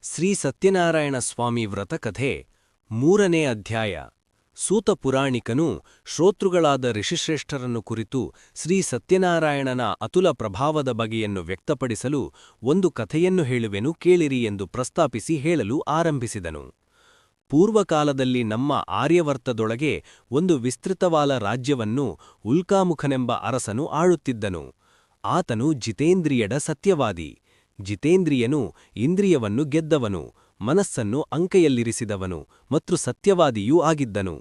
ಶ್ರೀ ಸತ್ಯನಾರಾಯಣ ಸ್ವಾಮಿ ವ್ರತಕಥೆ 3ನೇ ಅಧ್ಯಾಯ. ಸೂತ ಪುರಾಣಿಕನು ಶ್ರೋತೃಗಳಾದ ಋಷಿಶ್ರೇಷ್ಠರನ್ನು ಕುರಿತು ಶ್ರೀ ಸತ್ಯನಾರಾಯಣನ ಅತುಲ ಪ್ರಭಾವದ ಬಗೆಯನ್ನು ವ್ಯಕ್ತಪಡಿಸಲು ಒಂದು ಕಥೆಯನ್ನು ಹೇಳುವೆನು ಕೇಳಿರಿ ಎಂದು ಪ್ರಸ್ತಾಪಿಸಿ ಹೇಳಲು ಆರಂಭಿಸಿದನು. ಪೂರ್ವಕಾಲದಲ್ಲಿ ನಮ್ಮ ಆರ್ಯವರ್ತದೊಳಗೆ ಒಂದು ವಿಸ್ತೃತವಾದ ರಾಜ್ಯವನ್ನು ಉಲ್ಕಾಮುಖನೆಂಬ ಅರಸನು ಆಳುತ್ತಿದ್ದನು. ಆತನು ಜಿತೇಂದ್ರಿಯಡ ಸತ್ಯವಾದಿ. ಜಿತೇಂದ್ರಿಯನು ಇಂದ್ರಿಯವನ್ನು ಗೆದ್ದವನು, ಮನಸ್ಸನ್ನು ಅಂಕೆಯಲ್ಲಿರಿಸಿದವನು ಮತ್ತು ಸತ್ಯವಾದಿಯೂ ಆಗಿದ್ದನು.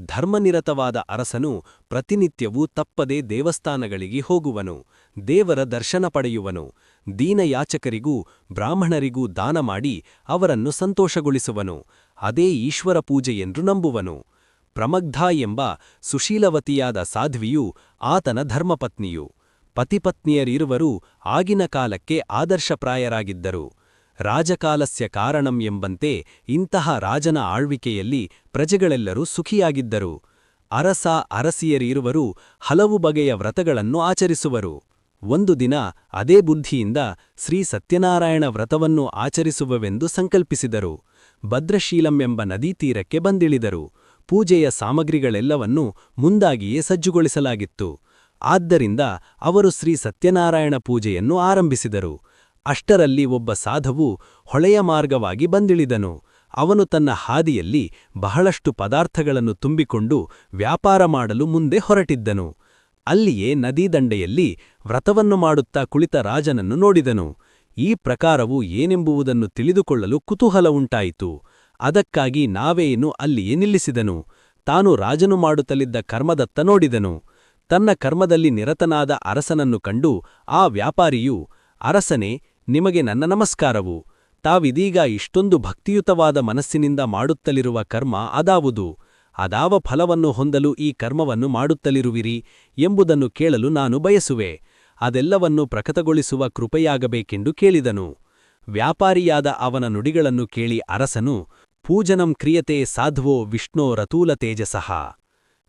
ಧರ್ಮನಿರತವಾದ ಅರಸನು ಪ್ರತಿನಿತ್ಯವೂ ತಪ್ಪದೆ ದೇವಸ್ಥಾನಗಳಿಗೆ ಹೋಗುವನು, ದೇವರ ದರ್ಶನ ಪಡೆಯುವನು, ದೀನಯಾಚಕರಿಗೂ ಬ್ರಾಹ್ಮಣರಿಗೂ ದಾನ ಮಾಡಿ ಅವರನ್ನು ಸಂತೋಷಗೊಳಿಸುವನು. ಅದೇ ಈಶ್ವರ ಪೂಜೆಯೆಂದು ನಂಬುವನು. ಪ್ರಮಗ್ಧ ಎಂಬ ಸುಶೀಲವತಿಯಾದ ಸಾಧ್ವಿಯು ಆತನ ಧರ್ಮಪತ್ನಿಯು. ಪತಿಪತ್ನಿಯರಿರುವರೂ ಆಗಿನ ಕಾಲಕ್ಕೆ ಆದರ್ಶಪ್ರಾಯರಾಗಿದ್ದರು. ರಾಜಕಾಲಸ್ಯ ಕಾರಣಂ ಎಂಬಂತೆ ಇಂತಹ ರಾಜನ ಆಳ್ವಿಕೆಯಲ್ಲಿ ಪ್ರಜೆಗಳೆಲ್ಲರೂ ಸುಖಿಯಾಗಿದ್ದರು. ಅರಸ ಅರಸಿಯರಿರುವರೂ ಹಲವು ಬಗೆಯ ವ್ರತಗಳನ್ನು ಆಚರಿಸುವರು. ಒಂದು ದಿನ ಅದೇ ಬುದ್ಧಿಯಿಂದ ಶ್ರೀ ಸತ್ಯನಾರಾಯಣ ವ್ರತವನ್ನು ಆಚರಿಸುವವೆಂದು ಸಂಕಲ್ಪಿಸಿದರು. ಭದ್ರಶೀಲಂ ಎಂಬ ನದೀತೀರಕ್ಕೆ ಬಂದಿಳಿದರು. ಪೂಜೆಯ ಸಾಮಗ್ರಿಗಳೆಲ್ಲವನ್ನೂ ಮುಂದಾಗಿಯೇ ಸಜ್ಜುಗೊಳಿಸಲಾಗಿತ್ತು. ಆದ್ದರಿಂದ ಅವರು ಶ್ರೀ ಸತ್ಯನಾರಾಯಣ ಪೂಜೆಯನ್ನು ಆರಂಭಿಸಿದರು. ಅಷ್ಟರಲ್ಲಿ ಒಬ್ಬ ಸಾಧುವು ಹೊಳೆಯ ಮಾರ್ಗವಾಗಿ ಬಂದಿಳಿದನು. ಅವನು ತನ್ನ ಹಾದಿಯಲ್ಲಿ ಬಹಳಷ್ಟು ಪದಾರ್ಥಗಳನ್ನು ತುಂಬಿಕೊಂಡು ವ್ಯಾಪಾರ ಮಾಡಲು ಮುಂದೆ ಹೊರಟಿದ್ದನು. ಅಲ್ಲಿಯೇ ನದೀದಂಡೆಯಲ್ಲಿ ವ್ರತವನ್ನು ಮಾಡುತ್ತಾ ಕುಳಿತ ರಾಜನನ್ನು ನೋಡಿದನು. ಈ ಪ್ರಕಾರವು ಏನೆಂಬುದನ್ನು ತಿಳಿದುಕೊಳ್ಳಲು ಕುತೂಹಲ ಉಂಟಾಯಿತು. ಅದಕ್ಕಾಗಿ ನಾವೇನು ಅಲ್ಲಿಯೇ ನಿಲ್ಲಿಸಿದನು. ತಾನು ರಾಜನು ಮಾಡುತ್ತಲಿದ್ದ ಕರ್ಮದತ್ತ ನೋಡಿದನು. ತನ್ನ ಕರ್ಮದಲ್ಲಿ ನಿರತನಾದ ಅರಸನನ್ನು ಕಂಡು ಆ ವ್ಯಾಪಾರಿಯು, ಅರಸನೇ, ನಿಮಗೆ ನನ್ನ ನಮಸ್ಕಾರವು. ತಾವಿದೀಗ ಇಷ್ಟೊಂದು ಭಕ್ತಿಯುತವಾದ ಮನಸ್ಸಿನಿಂದ ಮಾಡುತ್ತಲಿರುವ ಕರ್ಮ ಅದಾವುದು? ಅದಾವ ಫಲವನ್ನು ಹೊಂದಲು ಈ ಕರ್ಮವನ್ನು ಮಾಡುತ್ತಲಿರುವಿರಿ ಎಂಬುದನ್ನು ಕೇಳಲು ನಾನು ಬಯಸುವೆ. ಅದೆಲ್ಲವನ್ನು ಪ್ರಕಟಗೊಳಿಸುವ ಕೃಪೆಯಾಗಬೇಕೆಂದು ಕೇಳಿದನು. ವ್ಯಾಪಾರಿಯಾದ ಅವನ ನುಡಿಗಳನ್ನು ಕೇಳಿ ಅರಸನು, ಪೂಜನಂ ಕ್ರಿಯತೆ ಸಾಧ್ವೋ ವಿಷ್ಣೋ ರತೂಲ ತೇಜಸಃ.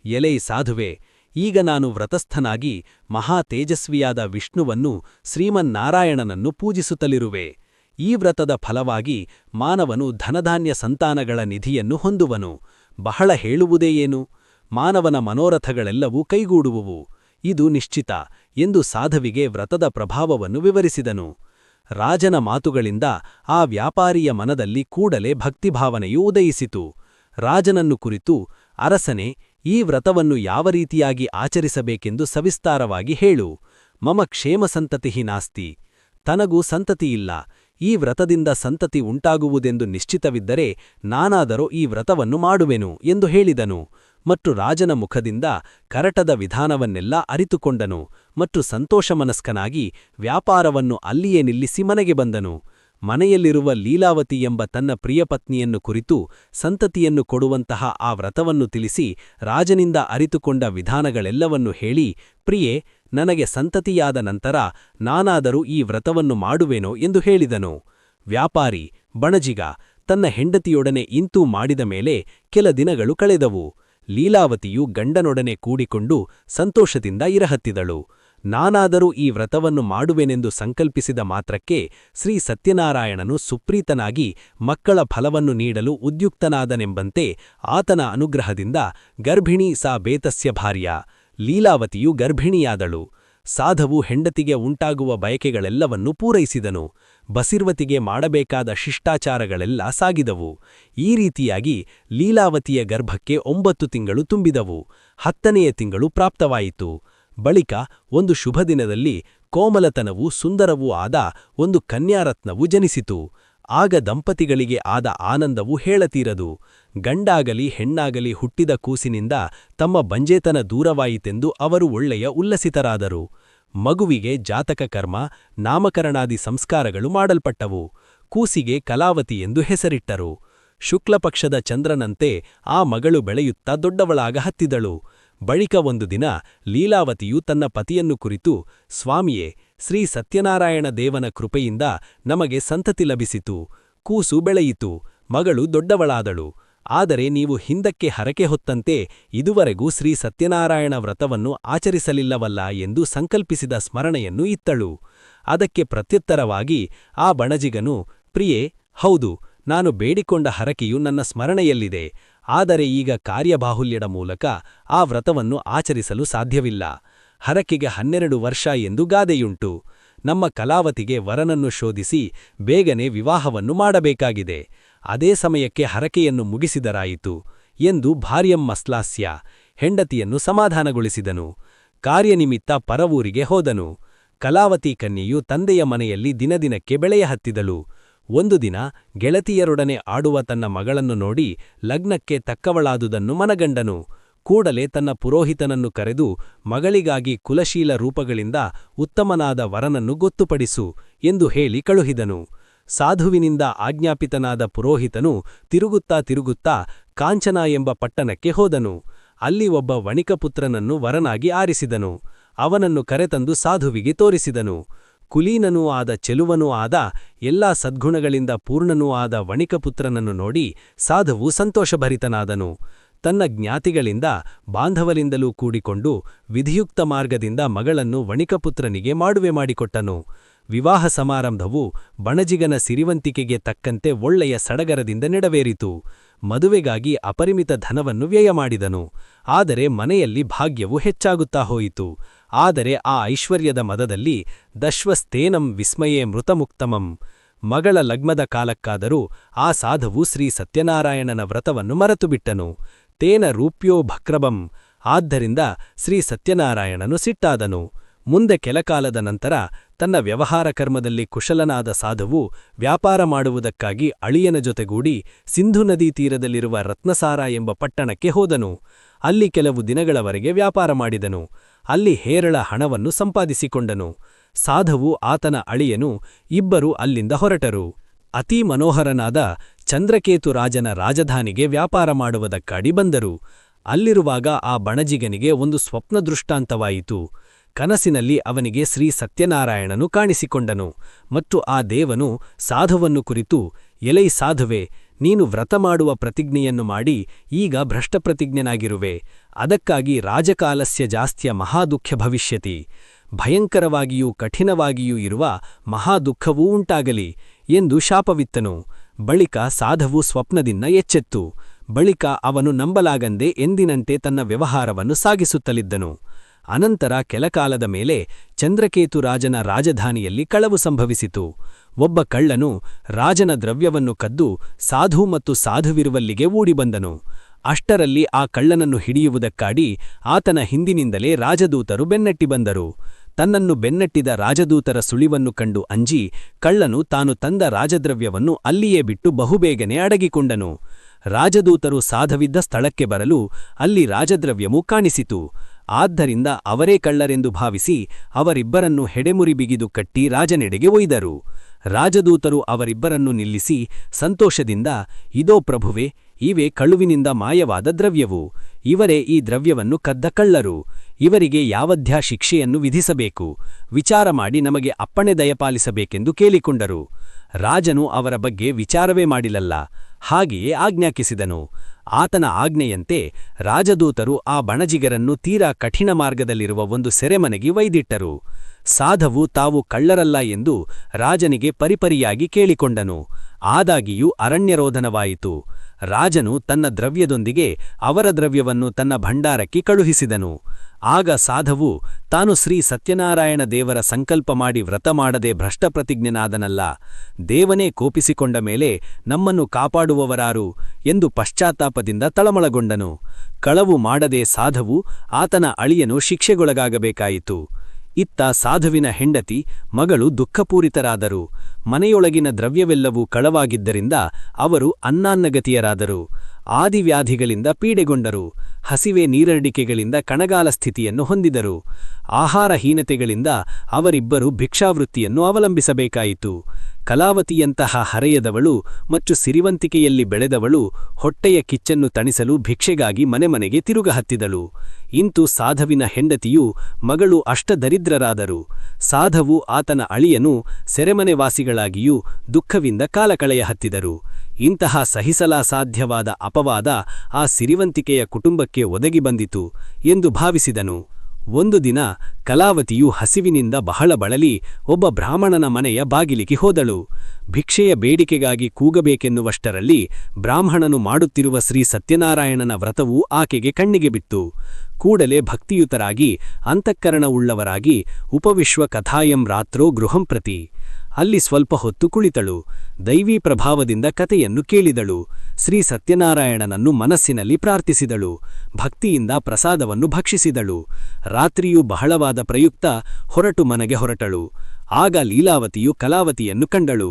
ಎಲೈ ಸಾಧುವೆ, ಈಗ ನಾನು ವ್ರತಸ್ಥನಾಗಿ ಮಹಾ ತೇಜಸ್ವಿಯಾದ ವಿಷ್ಣುವನ್ನು ಶ್ರೀಮನ್ನಾರಾಯಣನನ್ನು ಪೂಜಿಸುತ್ತಲಿರುವೆ. ಈ ವ್ರತದ ಫಲವಾಗಿ ಮಾನವನು ಧನಧಾನ್ಯ ಸಂತಾನಗಳ ನಿಧಿಯನ್ನು ಹೊಂದುವನು. ಬಹಳ ಹೇಳುವುದೇ ಏನು? ಮಾನವನ ಮನೋರಥಗಳೆಲ್ಲವೂ ಕೈಗೂಡುವುವು. ಇದು ನಿಶ್ಚಿತ ಎಂದು ಸಾಧವಿಗೆ ವ್ರತದ ಪ್ರಭಾವವನ್ನು ವಿವರಿಸಿದನು. ರಾಜನ ಮಾತುಗಳಿಂದ ಆ ವ್ಯಾಪಾರಿಯ ಮನದಲ್ಲಿ ಕೂಡಲೇ ಭಕ್ತಿಭಾವನೆಯು ಉದಯಿಸಿತು. ರಾಜನನ್ನು ಕುರಿತು, ಅರಸನೇ, ಈ ವ್ರತವನ್ನು ಯಾವ ರೀತಿಯಾಗಿ ಆಚರಿಸಬೇಕೆಂದು ಸವಿಸ್ತಾರವಾಗಿ ಹೇಳು. ಮಮ ಕ್ಷೇಮ ಸಂತತಿಹಿ ನಾಸ್ತಿ. ತನಗೂ ಸಂತತಿಯಿಲ್ಲ. ಈ ವ್ರತದಿಂದ ಸಂತತಿ ಉಂಟಾಗುವುದೆಂದು ನಿಶ್ಚಿತವಿದ್ದರೆ ನಾನಾದರೋ ಈ ವ್ರತವನ್ನು ಮಾಡುವೆನು ಎಂದು ಹೇಳಿದನು. ಮತ್ತು ರಾಜನ ಮುಖದಿಂದ ಕರಟದ ವಿಧಾನವನ್ನೆಲ್ಲ ಅರಿತುಕೊಂಡನು ಮತ್ತು ಸಂತೋಷಮನಸ್ಕನಾಗಿ ವ್ಯಾಪಾರವನ್ನು ಅಲ್ಲಿಯೇ ನಿಲ್ಲಿಸಿ ಮನೆಗೆ ಬಂದನು. ಮನೆಯಲ್ಲಿರುವ ಲೀಲಾವತಿ ಎಂಬ ತನ್ನ ಪ್ರಿಯಪತ್ನಿಯನ್ನು ಕುರಿತು ಸಂತತಿಯನ್ನು ಕೊಡುವಂತಹ ಆ ವ್ರತವನ್ನು ತಿಳಿಸಿ ರಾಜನಿಂದ ಅರಿತುಕೊಂಡ ವಿಧಾನಗಳೆಲ್ಲವನ್ನು ಹೇಳಿ, ಪ್ರಿಯೆ, ನನಗೆ ಸಂತತಿಯಾದ ನಂತರ ನಾನಾದರೂ ಈ ವ್ರತವನ್ನು ಮಾಡುವೆನೋ ಎಂದು ಹೇಳಿದನು. ವ್ಯಾಪಾರಿ ಬಣಜಿಗ ತನ್ನ ಹೆಂಡತಿಯೊಡನೆ ಇಂತೂ ಮಾಡಿದ ಮೇಲೆ ಕೆಲ ದಿನಗಳು ಕಳೆದವು. ಲೀಲಾವತಿಯು ಗಂಡನೊಡನೆ ಕೂಡಿಕೊಂಡು ಸಂತೋಷದಿಂದ ಇರಹತ್ತಿದಳು. ನಾನಾದರೂ ಈ ವ್ರತವನ್ನು ಮಾಡುವೆನೆಂದು ಸಂಕಲ್ಪಿಸಿದ ಮಾತ್ರಕ್ಕೆ ಶ್ರೀ ಸತ್ಯನಾರಾಯಣನು ಸುಪ್ರೀತನಾಗಿ ಮಕ್ಕಳ ಫಲವನ್ನು ನೀಡಲು ಉದ್ಯುಕ್ತನಾದನೆಂಬಂತೆ ಆತನ ಅನುಗ್ರಹದಿಂದ ಗರ್ಭಿಣೀ ಸಾ ಬೇತಸ್ಯ ಭಾರ್ಯ. ಲೀಲಾವತಿಯು ಗರ್ಭಿಣಿಯಾದಳು. ಸಾಧವು ಹೆಂಡತಿಗೆ ಉಂಟಾಗುವ ಬಯಕೆಗಳೆಲ್ಲವನ್ನೂ ಪೂರೈಸಿದನು. ಬಸಿರ್ವತಿಗೆ ಮಾಡಬೇಕಾದ ಶಿಷ್ಟಾಚಾರಗಳೆಲ್ಲ ಸಾಗಿದವು. ಈ ರೀತಿಯಾಗಿ ಲೀಲಾವತಿಯ ಗರ್ಭಕ್ಕೆ 9 ತಿಂಗಳು ತುಂಬಿದವು. 10ನೆಯ ತಿಂಗಳು ಪ್ರಾಪ್ತವಾಯಿತು. ಬಳಿಕ ಒಂದು ಶುಭದಿನದಲ್ಲಿ ಕೋಮಲತನವೂ ಸುಂದರವೂ ಆದ ಒಂದು ಕನ್ಯಾರತ್ನವು ಜನಿಸಿತು. ಆಗ ದಂಪತಿಗಳಿಗೆ ಆದ ಆನಂದವು ಹೇಳತೀರದು. ಗಂಡಾಗಲಿ ಹೆಣ್ಣಾಗಲಿ ಹುಟ್ಟಿದ ಕೂಸಿನಿಂದ ತಮ್ಮ ಬಂಜೇತನ ದೂರವಾಯಿತೆಂದು ಅವರು ಒಳ್ಳೆಯ ಉಲ್ಲಸಿತರಾದರು. ಮಗುವಿಗೆ ಜಾತಕ ಕರ್ಮ, ನಾಮಕರಣಾದಿ ಸಂಸ್ಕಾರಗಳು ಮಾಡಲ್ಪಟ್ಟವು. ಕೂಸಿಗೆ ಕಲಾವತಿ ಎಂದು ಹೆಸರಿಟ್ಟರು. ಶುಕ್ಲಪಕ್ಷದ ಚಂದ್ರನಂತೆ ಆ ಮಗಳು ಬೆಳೆಯುತ್ತಾ ದೊಡ್ಡವಳಾಗ ಹತ್ತಿದಳು. ಬಳಿಕ ಒಂದು ದಿನ ಲೀಲಾವತಿಯು ತನ್ನ ಪತಿಯನ್ನು ಕುರಿತು, ಸ್ವಾಮಿಯೇ, ಶ್ರೀ ಸತ್ಯನಾರಾಯಣ ದೇವನ ಕೃಪೆಯಿಂದ ನಮಗೆ ಸಂತತಿ ಲಭಿಸಿತು. ಕೂಸು ಬೆಳೆಯಿತು. ಮಗಳು ದೊಡ್ಡವಳಾದಳು. ಆದರೆ ನೀವು ಹಿಂದಕ್ಕೆ ಹರಕೆ ಹೊತ್ತಂತೆ ಇದುವರೆಗೂ ಶ್ರೀ ಸತ್ಯನಾರಾಯಣ ವ್ರತವನ್ನು ಆಚರಿಸಲಿಲ್ಲವಲ್ಲ ಎಂದು ಸಂಕಲ್ಪಿಸಿದ ಸ್ಮರಣೆಯನ್ನು ಇತ್ತಳು. ಅದಕ್ಕೆ ಪ್ರತ್ಯುತ್ತರವಾಗಿ ಆ ಬಣಜಿಗನು, ಪ್ರಿಯೆ, ಹೌದು, ನಾನು ಬೇಡಿಕೊಂಡ ಹರಕೆಯು ನನ್ನ ಸ್ಮರಣೆಯಲ್ಲಿದೆ, ಆದರೆ ಈಗ ಕಾರ್ಯಬಾಹುಲ್ಯದ ಮೂಲಕ ಆ ವ್ರತವನ್ನು ಆಚರಿಸಲು ಸಾಧ್ಯವಿಲ್ಲ. ಹರಕೆಗೆ 12 ವರ್ಷ ಎಂದು ಗಾದೆಯುಂಟು. ನಮ್ಮ ಕಲಾವತಿಗೆ ವರನನ್ನು ಶೋಧಿಸಿ ಬೇಗನೆ ವಿವಾಹವನ್ನು ಮಾಡಬೇಕಾಗಿದೆ. ಅದೇ ಸಮಯಕ್ಕೆ ಹರಕೆಯನ್ನು ಮುಗಿಸಿದರಾಯಿತು ಎಂದು ಭಾರ್ಯಂ ಮಸ್ಲಾಸ್ಯ ಹೆಂಡತಿಯನ್ನು ಸಮಾಧಾನಗೊಳಿಸಿದನು. ಕಾರ್ಯನಿಮಿತ್ತ ಪರವೂರಿಗೆ ಹೋದನು. ಕಲಾವತಿ ಕನ್ಯೆಯು ತಂದೆಯ ಮನೆಯಲ್ಲಿ ದಿನದಿನಕ್ಕೆ ಬೆಳೆಯ ಹತ್ತಿದಳು. ಒಂದು ದಿನ ಗೆಳತಿಯರೊಡನೆ ಆಡುವ ತನ್ನ ಮಗಳನ್ನು ನೋಡಿ ಲಗ್ನಕ್ಕೆ ತಕ್ಕವಳಾದುದನ್ನು ಮನಗಂಡನು. ಕೂಡಲೇ ತನ್ನ ಪುರೋಹಿತನನ್ನು ಕರೆದು ಮಗಳಿಗಾಗಿ ಕುಲಶೀಲ ರೂಪಗಳಿಂದ ಉತ್ತಮನಾದ ವರನನ್ನು ಗೊತ್ತುಪಡಿಸು ಎಂದು ಹೇಳಿ ಕಳುಹಿದನು. ಸಾಧುವಿನಿಂದ ಆಜ್ಞಾಪಿತನಾದ ಪುರೋಹಿತನು ತಿರುಗುತ್ತಾ ಕಾಂಚನ ಎಂಬ ಪಟ್ಟಣಕ್ಕೆ ಹೋದನು. ಅಲ್ಲಿ ಒಬ್ಬ ವಣಿಕಪುತ್ರನನ್ನು ವರನಾಗಿ ಆರಿಸಿದನು. ಅವನನ್ನು ಕರೆತಂದು ಸಾಧುವಿಗೆ ತೋರಿಸಿದನು. ಕುಲೀನನೂ ಆದ ಚೆಲುವನೂ ಆದ ಎಲ್ಲಾ ಸದ್ಗುಣಗಳಿಂದ ಪೂರ್ಣನೂ ಆದ ವಣಿಕಪುತ್ರನನ್ನು ನೋಡಿ ಸಾಧುವು ಸಂತೋಷಭರಿತನಾದನು. ತನ್ನ ಜ್ಞಾತಿಗಳಿಂದ ಬಾಂಧವರಿಂದಲೂ ಕೂಡಿಕೊಂಡು ವಿಧಿಯುಕ್ತ ಮಾರ್ಗದಿಂದ ಮಗಳನ್ನು ವಣಿಕಪುತ್ರನಿಗೆ ಮಾಡುವೆ ಮಾಡಿಕೊಟ್ಟನು. ವಿವಾಹ ಸಮಾರಂಭವು ಬಣಜಿಗನ ಸಿರಿವಂತಿಕೆಗೆ ತಕ್ಕಂತೆ ಒಳ್ಳೆಯ ಸಡಗರದಿಂದ ನೆರವೇರಿತು. ಮದುವೆಗಾಗಿ ಅಪರಿಮಿತ ಧನವನ್ನು ವ್ಯಯ ಮಾಡಿದನು. ಆದರೆ ಮನೆಯಲ್ಲಿ ಭಾಗ್ಯವು ಹೆಚ್ಚಾಗುತ್ತಾ ಹೋಯಿತು. ಆದರೆ ಆ ಐಶ್ವರ್ಯದ ಮದದಲ್ಲಿ ದಶ್ವಸ್ತೇನಂ ವಿಸ್ಮಯೇ ಮೃತಮುಕ್ತಮಂ. ಮಗಳ ಲಗ್ನದ ಕಾಲಕ್ಕಾದರೂ ಆ ಸಾಧುವು ಶ್ರೀ ಸತ್ಯನಾರಾಯಣನ ವ್ರತವನ್ನು ಮರೆತುಬಿಟ್ಟನು. ತೇನ ರೂಪ್ಯೋ ಭಕ್ರಬಂ. ಆದ್ದರಿಂದ ಶ್ರೀ ಸತ್ಯನಾರಾಯಣನು ಸಿಟ್ಟಾದನು. ಮುಂದೆ ಕೆಲಕಾಲದ ನಂತರ ತನ್ನ ವ್ಯವಹಾರ ಕರ್ಮದಲ್ಲಿ ಕುಶಲನಾದ ಸಾಧುವು ವ್ಯಾಪಾರ ಮಾಡುವುದಕ್ಕಾಗಿ ಅಳಿಯನ ಜೊತೆಗೂಡಿ ಸಿಂಧು ನದೀ ತೀರದಲ್ಲಿರುವ ರತ್ನಸಾರ ಎಂಬ ಪಟ್ಟಣಕ್ಕೆ ಹೋದನು. ಅಲ್ಲಿ ಕೆಲವು ದಿನಗಳವರೆಗೆ ವ್ಯಾಪಾರ ಮಾಡಿದನು. ಅಲ್ಲಿ ಹೇರಳ ಹಣವನ್ನು ಸಂಪಾದಿಸಿಕೊಂಡನು. ಸಾಧುವು ಆತನ ಅಳಿಯನು ಇಬ್ಬರು ಅಲ್ಲಿಂದ ಹೊರಟರು. ಅತೀ ಮನೋಹರನಾದ ಚಂದ್ರಕೇತು ರಾಜನ ರಾಜಧಾನಿಗೆ ವ್ಯಾಪಾರ ಮಾಡುವುದಕ್ಕಾಗಿ ಬಂದರು. ಅಲ್ಲಿರುವಾಗ ಆ ಬಣಜಿಗನಿಗೆ ಒಂದು ಸ್ವಪ್ನ ದೃಷ್ಟಾಂತವಾಯಿತು. ಕನಸಿನಲ್ಲಿ ಅವನಿಗೆ ಶ್ರೀ ಸತ್ಯನಾರಾಯಣನು ಕಾಣಿಸಿಕೊಂಡನು ಮತ್ತು ಆ ದೇವನು ಸಾಧುವನ್ನು ಕುರಿತು, ಎಲೈ ಸಾಧುವೆ, ನೀನು ವ್ರತ ಮಾಡುವ ಪ್ರತಿಜ್ಞೆಯನ್ನು ಮಾಡಿ ಈಗ ಭ್ರಷ್ಟಪ್ರತಿಜ್ಞನಾಗಿರುವೆ. ಅದಕ್ಕಾಗಿ ರಾಜಕಾಲಸ್ಯ ಜಾಸ್ತ್ಯ ಮಹಾದುಃಖ ಭವಿಷ್ಯತಿ. ಭಯಂಕರವಾಗಿಯೂ ಕಠಿಣವಾಗಿಯೂ ಇರುವ ಮಹಾದುಃಖವೂ ಉಂಟಾಗಲಿ ಎಂದು ಶಾಪವಿತ್ತನು. ಬಳಿಕ ಸಾಧುವು ಸ್ವಪ್ನದಿಂದ ಎಚ್ಚೆತ್ತು. ಬಳಿಕ ಅವನು ನಂಬಲಾಗಂದೆ ಎಂದಿನಂತೆ ತನ್ನ ವ್ಯವಹಾರವನ್ನು ಸಾಗಿಸುತ್ತಲಿದ್ದನು. ಅನಂತರ ಕೆಲಕಾಲದ ಮೇಲೆ ಚಂದ್ರಕೇತು ರಾಜನ ರಾಜಧಾನಿಯಲ್ಲಿ ಕಳವು ಸಂಭವಿಸಿತು. ಒಬ್ಬ ಕಳ್ಳನು ರಾಜನ ದ್ರವ್ಯವನ್ನು ಕದ್ದು ಸಾಧು ಮತ್ತು ಸಾಧುವಿರುವಲ್ಲಿಗೆ ಓಡಿಬಂದನು. ಅಷ್ಟರಲ್ಲಿ ಆ ಕಳ್ಳನನ್ನು ಹಿಡಿಯುವುದಕ್ಕಾಗಿ ಆತನ ಹಿಂದಿನಿಂದಲೇ ರಾಜದೂತರು ಬೆನ್ನಟ್ಟಿ ಬಂದರು. ತನ್ನನ್ನು ಬೆನ್ನಟ್ಟಿದ ರಾಜದೂತರ ಸುಳಿವನ್ನು ಕಂಡು ಅಂಜಿ ಕಳ್ಳನು ತಾನು ತಂದ ರಾಜದ್ರವ್ಯವನ್ನು ಅಲ್ಲಿಯೇ ಬಿಟ್ಟು ಬಹುಬೇಗನೆ ಅಡಗಿಕೊಂಡನು. ರಾಜದೂತರು ಸಾಧವಿದ್ದ ಸ್ಥಳಕ್ಕೆ ಬರಲು ಅಲ್ಲಿ ರಾಜದ್ರವ್ಯವೂ ಕಾಣಿಸಿತು. ಆದ್ದರಿಂದ ಅವರೇ ಕಳ್ಳರೆಂದು ಭಾವಿಸಿ ಅವರಿಬ್ಬರನ್ನು ಹೆಡೆಮುರಿ ಬಿಗಿದು ಕಟ್ಟಿ ರಾಜನೆಡೆಗೆ ಒಯ್ದರು. ರಾಜದೂತರು ಅವರಿಬ್ಬರನ್ನು ನಿಲ್ಲಿಸಿ ಸಂತೋಷದಿಂದ, ಇದೋ ಪ್ರಭುವೆ, ಇವೇ ಕಳುವಿನಿಂದ ಮಾಯವಾದ ದ್ರವ್ಯವು. ಇವರೇ ಈ ದ್ರವ್ಯವನ್ನು ಕದ್ದ ಕಳ್ಳರು. ಇವರಿಗೆ ಯಾವದ್ಯಾ ಶಿಕ್ಷೆಯನ್ನು ವಿಧಿಸಬೇಕು, ವಿಚಾರ ಮಾಡಿ ನಮಗೆ ಅಪ್ಪಣೆ ದಯಪಾಲಿಸಬೇಕೆಂದು ಕೇಳಿಕೊಂಡರು. ರಾಜನು ಅವರ ಬಗ್ಗೆ ವಿಚಾರವೇ ಮಾಡಿಲಲ್ಲ, ಹಾಗೆಯೇ ಆಜ್ಞಾಪಿಸಿದನು. ಆತನ ಆಜ್ಞೆಯಂತೆ ರಾಜದೂತರು ಆ ಬಣಜಿಗರನ್ನು ತೀರಾ ಕಠಿಣ ಮಾರ್ಗದಲ್ಲಿರುವ ಒಂದು ಸೆರೆಮನೆಗೆ ಒಯ್ದಿಟ್ಟರು. ಸಾಧವು ತಾವು ಕಳ್ಳರಲ್ಲ ಎಂದು ರಾಜನಿಗೆ ಪರಿಪರಿಯಾಗಿ ಕೇಳಿಕೊಂಡನು. ಆದಾಗಿಯೂ ಅರಣ್ಯರೋಧನವಾಯಿತು. ರಾಜನು ತನ್ನ ದ್ರವ್ಯದೊಂದಿಗೆ ಅವರ ದ್ರವ್ಯವನ್ನು ತನ್ನ ಭಂಡಾರಕ್ಕೆ ಕಳುಹಿಸಿದನು. ಆಗ ಸಾಧವು ತಾನು ಶ್ರೀ ಸತ್ಯನಾರಾಯಣ ದೇವರ ಸಂಕಲ್ಪ ಮಾಡಿ ವ್ರತ ಮಾಡದೆ ಭ್ರಷ್ಟಪ್ರತಿಜ್ಞನಾದನಲ್ಲ, ದೇವನೇ ಕೋಪಿಸಿಕೊಂಡ ಮೇಲೆ ನಮ್ಮನ್ನು ಕಾಪಾಡುವವರಾರು ಎಂದು ಪಶ್ಚಾತ್ತಾಪದಿಂದ ತಳಮಳಗೊಂಡನು. ಕಳವು ಮಾಡದೆ ಸಾಧವು ಆತನ ಅಳಿಯನು ಶಿಕ್ಷೆಗೊಳಗಾಗಬೇಕಾಯಿತು. ಇತ್ತ ಸಾಧುವಿನ ಹೆಂಡತಿ ಮಗಳು ದುಃಖಪೂರಿತರಾದರು. ಮನೆಯೊಳಗಿನ ದ್ರವ್ಯವೆಲ್ಲವೂ ಕಳವಾಗಿದ್ದರಿಂದ ಅವರು ಅನ್ನಾನ್ನಗತಿಯರಾದರು. ಆದಿವ್ಯಾಧಿಗಳಿಂದ ಪೀಡೆಗೊಂಡರು. ಹಸಿವೆ ನೀರಡಿಕೆಗಳಿಂದ ಕಣಗಾಲ ಸ್ಥಿತಿಯನ್ನು ಹೊಂದಿದರು. ಆಹಾರಹೀನತೆಗಳಿಂದ ಅವರಿಬ್ಬರು ಭಿಕ್ಷಾವೃತ್ತಿಯನ್ನು ಅವಲಂಬಿಸಬೇಕಾಯಿತು. ಕಲಾವತಿಯಂತಹ ಹರೆಯದವಳು ಮತ್ತು ಸಿರಿವಂತಿಕೆಯಲ್ಲಿ ಬೆಳೆದವಳು ಹೊಟ್ಟೆಯ ಕಿಚ್ಚನ್ನು ತಣಿಸಲು ಭಿಕ್ಷೆಗಾಗಿ ಮನೆಮನೆಗೆ ತಿರುಗಹತ್ತಿದಳು. ಇಂತು ಸಾಧವಿನ ಹೆಂಡತಿಯೂ ಮಗಳು ಅಷ್ಟದರಿದ್ರರಾದರು. ಸಾಧವು ಆತನ ಅಳಿಯನು ಸೆರೆಮನೆವಾಸಿಗಳಾಗಿಯೂ ದುಃಖವಿಂದ ಕಾಲಕಳೆಯ ಹತ್ತಿದರು. ಇಂತಹ ಸಹಿಸಲಾಸಾಧ್ಯವಾದ ಅಪವಾದ ಆ ಸಿರಿವಂತಿಕೆಯ ಕುಟುಂಬಕ್ಕೆ ಒದಗಿ ಬಂದಿತು ಎಂದು ಭಾವಿಸಿದನು. ಒಂದು ದಿನ ಕಲಾವತಿಯು ಹಸಿವಿನಿಂದ ಬಹಳ ಬಳಲಿ ಒಬ್ಬ ಬ್ರಾಹ್ಮಣನ ಮನೆಯ ಬಾಗಿಲಿಗೆ ಹೋದಳು. ಭಿಕ್ಷೆಯ ಬೇಡಿಕೆಗಾಗಿ ಕೂಗಬೇಕೆನ್ನುವಷ್ಟರಲ್ಲಿ ಬ್ರಾಹ್ಮಣನು ಮಾಡುತ್ತಿರುವ ಶ್ರೀ ಸತ್ಯನಾರಾಯಣನ ವ್ರತವು ಆಕೆಗೆ ಕಣ್ಣಿಗೆ ಬಿತ್ತು. ಕೂಡಲೇ ಭಕ್ತಿಯುತರಾಗಿ ಅಂತಃಕರಣವುಳ್ಳವರಾಗಿ ಉಪವಿಶ್ವ ಕಥಾಯಂ ರಾತ್ರೋ ಗೃಹಂ ಪ್ರತಿ ಅಲ್ಲಿ ಸ್ವಲ್ಪ ಹೊತ್ತು ಕುಳಿತಳು. ದೈವೀ ಪ್ರಭಾವದಿಂದ ಕಥೆಯನ್ನು ಕೇಳಿದಳು. ಶ್ರೀ ಸತ್ಯನಾರಾಯಣನನ್ನು ಮನಸ್ಸಿನಲ್ಲಿ ಪ್ರಾರ್ಥಿಸಿದಳು. ಭಕ್ತಿಯಿಂದ ಪ್ರಸಾದವನ್ನು ಭಕ್ಷಿಸಿದಳು. ರಾತ್ರಿಯು ಬಹಳವಾದ ಪ್ರಯುಕ್ತ ಹೊರಟು ಮನೆಗೆ ಹೊರಟಳು. ಆಗ ಲೀಲಾವತಿಯು ಕಲಾವತಿಯನ್ನು ಕಂಡಳು.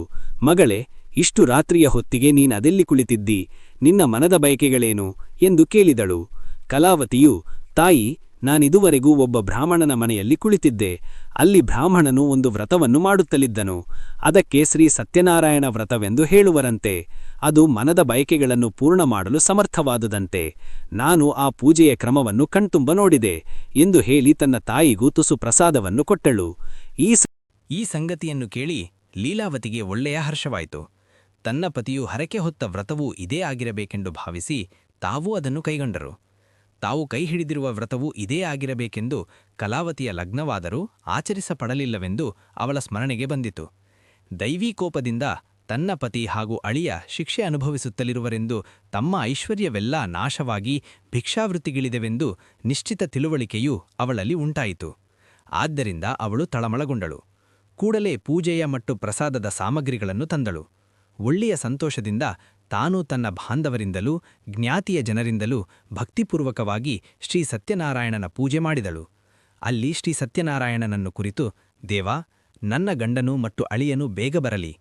ಮಗಳೇ, ಇಷ್ಟು ರಾತ್ರಿಯ ಹೊತ್ತಿಗೆ ನೀನದೆಲ್ಲಿ ಕುಳಿತಿದ್ದಿ? ನಿನ್ನ ಮನದ ಬಯಕೆಗಳೇನು ಎಂದು ಕೇಳಿದಳು. ಕಲಾವತಿಯು, ತಾಯಿ, ನಾನಿದುವರೆಗೂ ಒಬ್ಬ ಬ್ರಾಹ್ಮಣನ ಮನೆಯಲ್ಲಿ ಕುಳಿತಿದ್ದೆ. ಅಲ್ಲಿ ಬ್ರಾಹ್ಮಣನು ಒಂದು ವ್ರತವನ್ನು ಮಾಡುತ್ತಲಿದ್ದನು. ಅದಕ್ಕೆ ಶ್ರೀ ಸತ್ಯನಾರಾಯಣ ವ್ರತವೆಂದು ಹೇಳುವರಂತೆ. ಅದು ಮನದ ಬಯಕೆಗಳನ್ನು ಪೂರ್ಣ ಮಾಡಲು ಸಮರ್ಥವಾದುದಂತೆ. ನಾನು ಆ ಪೂಜೆಯ ಕ್ರಮವನ್ನು ಕಣ್ತುಂಬ ನೋಡಿದೆ ಎಂದು ಹೇಳಿ ತನ್ನ ತಾಯಿಗೂ ತುಸು ಪ್ರಸಾದವನ್ನು ಕೊಟ್ಟಳು. ಈ ಸಂಗತಿಯನ್ನು ಕೇಳಿ ಲೀಲಾವತಿಗೆ ಒಳ್ಳೆಯ ಹರ್ಷವಾಯಿತು. ತನ್ನ ಪತಿಯು ಹರಕೆ ಹೊತ್ತ ವ್ರತವೂ ಇದೇ ಆಗಿರಬೇಕೆಂದು ಭಾವಿಸಿ ತಾವೂ ಅದನ್ನು ಕೈಗೊಂಡರು. ತಾವು ಕೈ ಹಿಡಿದಿರುವ ವ್ರತವೂ ಇದೇ ಆಗಿರಬೇಕೆಂದು ಕಲಾವತಿಯ ಲಗ್ನವಾದರೂ ಆಚರಿಸಪಡಲಿಲ್ಲವೆಂದು ಅವಳ ಸ್ಮರಣೆಗೆ ಬಂದಿತು. ದೈವೀ ಕೋಪದಿಂದ ತನ್ನ ಪತಿ ಹಾಗೂ ಅಳಿಯ ಶಿಕ್ಷೆ ಅನುಭವಿಸುತ್ತಲಿರುವರೆಂದು ತಮ್ಮ ಐಶ್ವರ್ಯವೆಲ್ಲ ನಾಶವಾಗಿ ಭಿಕ್ಷಾವೃತ್ತಿಗಿಳಿದೆವೆಂದು ನಿಶ್ಚಿತ ತಿಳುವಳಿಕೆಯೂ ಅವಳಲ್ಲಿ ಉಂಟಾಯಿತು. ಆದ್ದರಿಂದ ಅವಳು ತಳಮಳಗೊಂಡಳು. ಕೂಡಲೇ ಪೂಜೆಯ ಮತ್ತು ಪ್ರಸಾದದ ಸಾಮಗ್ರಿಗಳನ್ನು ತಂದಳು. ಒಳ್ಳೆಯ ಸಂತೋಷದಿಂದ ತಾನು ತನ್ನ ಬಾಂಧವರಿಂದಲೂ ಜ್ಞಾತಿಯ ಜನರಿಂದಲೂ ಭಕ್ತಿಪೂರ್ವಕವಾಗಿ ಶ್ರೀ ಸತ್ಯನಾರಾಯಣನ ಪೂಜೆ ಮಾಡಿದಳು. ಅಲ್ಲಿ ಶ್ರೀ ಸತ್ಯನಾರಾಯಣನನ್ನು ಕುರಿತು, ದೇವಾ, ನನ್ನ ಗಂಡನು ಮತ್ತು ಅಳಿಯನು ಬೇಗ ಬರಲಿ,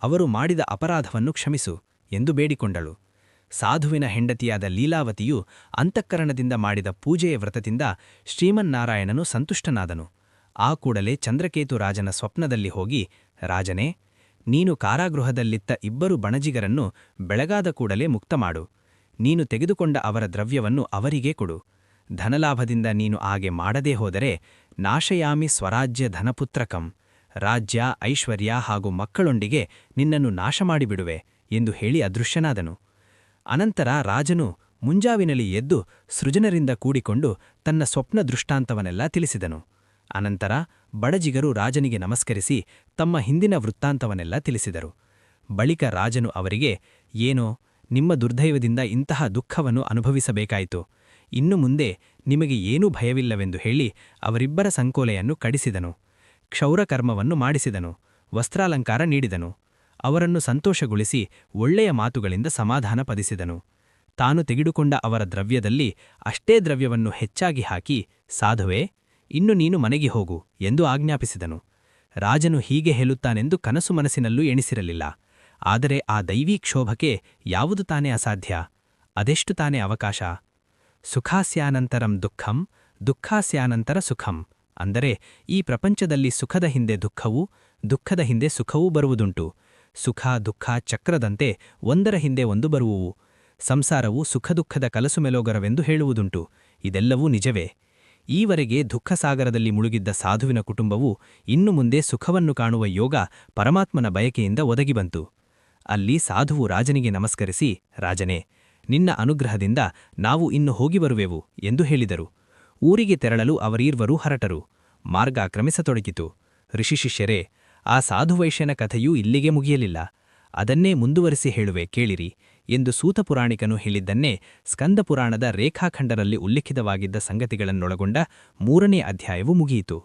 ಅವರು ಮಾಡಿದ ಅಪರಾಧವನ್ನು ಕ್ಷಮಿಸು ಎಂದು ಬೇಡಿಕೊಂಡಳು. ಸಾಧುವಿನ ಹೆಂಡತಿಯಾದ ಲೀಲಾವತಿಯು ಅಂತಃಕರಣದಿಂದ ಮಾಡಿದ ಪೂಜೆಯ ವ್ರತದಿಂದ ಶ್ರೀಮನ್ನಾರಾಯಣನು ಸಂತುಷ್ಟನಾದನು. ಆ ಕೂಡಲೇ ಚಂದ್ರಕೇತು ರಾಜನ ಸ್ವಪ್ನದಲ್ಲಿ ಹೋಗಿ, ರಾಜನೇ, ನೀನು ಕಾರಾಗೃಹದಲ್ಲಿತ್ತ ಇಬ್ಬರು ಬಣಜಿಗರನ್ನು ಬೆಳಗಾದ ಕೂಡಲೇ ಮುಕ್ತಮಾಡು. ನೀನು ತೆಗೆದುಕೊಂಡ ಅವರ ದ್ರವ್ಯವನ್ನು ಅವರಿಗೇ ಕೊಡು. ಧನಲಾಭದಿಂದ ನೀನು ಹಾಗೆ ಮಾಡದೇ ಹೋದರೆ ನಾಶಯಾಮಿ ಸ್ವರಾಜ್ಯ ಧನಪುತ್ರಕಂ, ರಾಜ್ಯ, ಐಶ್ವರ್ಯ ಹಾಗೂ ಮಕ್ಕಳೊಂದಿಗೆ ನಿನ್ನನ್ನು ನಾಶಮಾಡಿಬಿಡುವೆ ಎಂದು ಹೇಳಿ ಅದೃಶ್ಯನಾದನು. ಅನಂತರ ರಾಜನು ಮುಂಜಾವಿನಲ್ಲಿ ಎದ್ದು ಸೃಜನರಿಂದ ಕೂಡಿಕೊಂಡು ತನ್ನ ಸ್ವಪ್ನ ದೃಷ್ಟಾಂತವನ್ನೆಲ್ಲ ತಿಳಿಸಿದನು. ಅನಂತರ ಬಡಜಿಗರು ರಾಜನಿಗೆ ನಮಸ್ಕರಿಸಿ ತಮ್ಮ ಹಿಂದಿನ ವೃತ್ತಾಂತವನ್ನೆಲ್ಲ ತಿಳಿಸಿದರು. ಬಳಿಕ ರಾಜನು ಅವರಿಗೆ, ಏನೋ, ನಿಮ್ಮ ದುರ್ದೈವದಿಂದ ಇಂತಹ ದುಃಖವನ್ನು ಅನುಭವಿಸಬೇಕಾಯಿತು. ಇನ್ನು ಮುಂದೆ ನಿಮಗೆ ಏನೂ ಭಯವಿಲ್ಲವೆಂದು ಹೇಳಿ ಅವರಿಬ್ಬರ ಸಂಕೋಲೆಯನ್ನು ಕಡಿಸಿದನು. ಕ್ಷೌರಕರ್ಮವನ್ನು ಮಾಡಿಸಿದನು. ವಸ್ತ್ರಾಲಂಕಾರ ನೀಡಿದನು. ಅವರನ್ನು ಸಂತೋಷಗೊಳಿಸಿ ಒಳ್ಳೆಯ ಮಾತುಗಳಿಂದ ಸಮಾಧಾನಪಡಿಸಿದನು. ತಾನು ತೆಗೆದುಕೊಂಡ ಅವರ ದ್ರವ್ಯದಲ್ಲಿ ಅಷ್ಟೇ ದ್ರವ್ಯವನ್ನು ಹೆಚ್ಚಾಗಿ ಹಾಕಿ, ಸಾಧುವೇ, ಇನ್ನು ನೀನು ಮನೆಗೆ ಹೋಗು ಎಂದು ಆಜ್ಞಾಪಿಸಿದನು. ರಾಜನು ಹೀಗೆ ಹೇಳುತ್ತಾನೆಂದು ಕನಸು ಮನಸ್ಸಿನಲ್ಲೂ ಎಣಿಸಿರಲಿಲ್ಲ. ಆದರೆ ಆ ದೈವೀ ಕ್ಷೋಭಕ್ಕೆ ಯಾವುದು ತಾನೇ ಅಸಾಧ್ಯ? ಅದೆಷ್ಟು ತಾನೇ ಅವಕಾಶ? ಸುಖಾಸ್ಯಾನಂತರಂ ದುಃಖಂ, ದುಃಖಾಸ್ಯಾನಂತರ ಸುಖಂ. ಅಂದರೆ ಈ ಪ್ರಪಂಚದಲ್ಲಿ ಸುಖದ ಹಿಂದೆ ದುಃಖವೂ, ದುಃಖದ ಹಿಂದೆ ಸುಖವೂ ಬರುವುದುಂಟು. ಸುಖ ದುಃಖ ಚಕ್ರದಂತೆ ಒಂದರ ಹಿಂದೆ ಒಂದು ಬರುವುವು. ಸಂಸಾರವು ಸುಖದುಃಖದ ಕಲಸುಮೆಲೋಗರವೆಂದು ಹೇಳುವುದುಂಟು. ಇದೆಲ್ಲವೂ ನಿಜವೇ. ಈವರೆಗೆ ದುಃಖಸಾಗರದಲ್ಲಿ ಮುಳುಗಿದ್ದ ಸಾಧುವಿನ ಕುಟುಂಬವು ಇನ್ನು ಮುಂದೆ ಸುಖವನ್ನು ಕಾಣುವ ಯೋಗ ಪರಮಾತ್ಮನ ಬಯಕೆಯಿಂದ ಒದಗಿಬಂತು. ಅಲ್ಲಿ ಸಾಧುವು ರಾಜನಿಗೆ ನಮಸ್ಕರಿಸಿ, ರಾಜನೇ, ನಿನ್ನ ಅನುಗ್ರಹದಿಂದ ನಾವು ಇನ್ನು ಹೋಗಿ ಬರುವೆವು ಎಂದು ಹೇಳಿದರು. ಊರಿಗೆ ತೆರಳಲು ಅವರೀರ್ವರೂ ಹೊರಟರು. ಮಾರ್ಗ ಕ್ರಮಿಸತೊಡಗಿತು. ಋಷಿಶಿಷ್ಯರೇ, ಆ ಸಾಧುವೈಶ್ಯನ ಕಥೆಯೂ ಇಲ್ಲಿಗೆ ಮುಗಿಯಲಿಲ್ಲ. ಅದನ್ನೇ ಮುಂದುವರಿಸಿ ಹೇಳುವೆ, ಕೇಳಿರಿ ಎಂದು ಸೂತಪುರಾಣಿಕನು ಹೇಳಿದ್ದನ್ನೇ ಸ್ಕಂದಪುರಾಣದ ರೇಖಾಖಂಡರಲ್ಲಿ ಉಲ್ಲಿಖಿತವಾಗಿದ್ದ ಸಂಗತಿಗಳನ್ನೊಳಗೊಂಡ 3ನೇ ಅಧ್ಯಾಯವು ಮುಗಿಯಿತು.